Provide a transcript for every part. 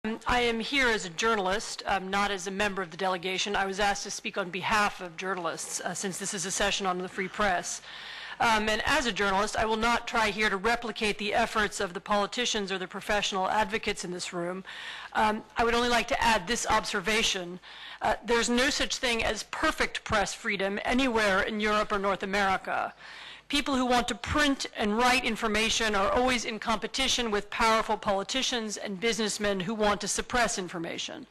I am here as a journalist, not as a member of the delegation. I was asked to speak on behalf of journalists since this is a session on the free press. And as a journalist, I will not try here to replicate the efforts of the politicians or the professional advocates in this room. I would only like to add this observation. There's no such thing as perfect press freedom anywhere in Europe or North America. People who want to print and write information are always in competition with powerful politicians and businessmen who want to suppress information.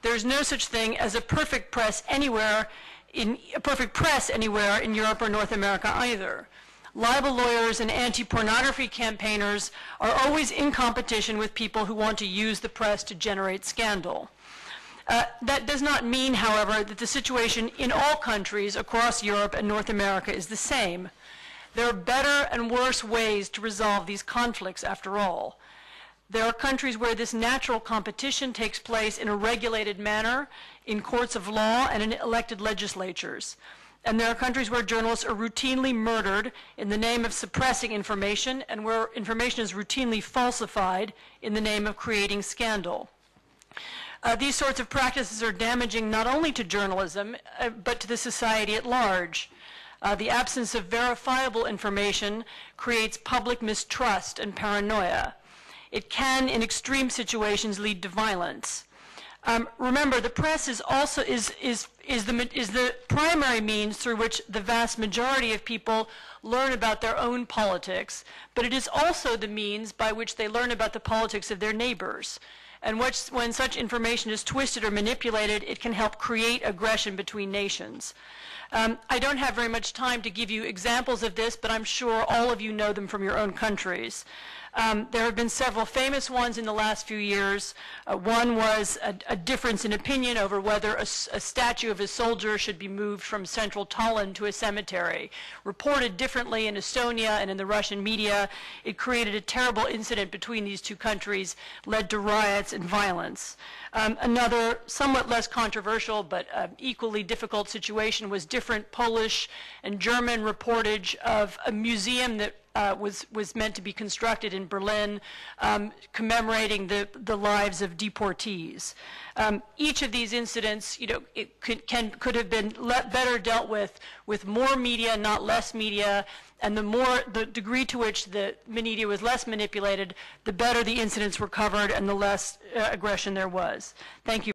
There's no such thing as a perfect press anywhere in Europe or North America either. Libel lawyers and anti-pornography campaigners are always in competition with people who want to use the press to generate scandal. That does not mean, however, that the situation in all countries across Europe and North America is the same. There are better and worse ways to resolve these conflicts, after all. There are countries where this natural competition takes place in a regulated manner, in courts of law and in elected legislatures. And there are countries where journalists are routinely murdered in the name of suppressing information, and where information is routinely falsified in the name of creating scandal. These sorts of practices are damaging not only to journalism, but to the society at large. The absence of verifiable information creates public mistrust and paranoia. It can, in extreme situations, lead to violence. Remember, the press is also the primary means through which the vast majority of people learn about their own politics, but it is also the means by which they learn about the politics of their neighbors. And when such information is twisted or manipulated, it can help create aggression between nations. I don't have very much time to give you examples of this, but I'm sure all of you know them from your own countries. There have been several famous ones in the last few years. One was a difference in opinion over whether a statue of a soldier should be moved from central Tallinn to a cemetery. Reported differently in Estonia and in the Russian media, it created a terrible incident between these two countries, led to riots and violence. Another somewhat less controversial but equally difficult situation was different Polish and German reportage of a museum that was meant to be constructed in Berlin, commemorating the lives of deportees. Each of these incidents, could have been better dealt with more media, not less media, and the degree to which the media was less manipulated, the better the incidents were covered and the less aggression there was. Thank you.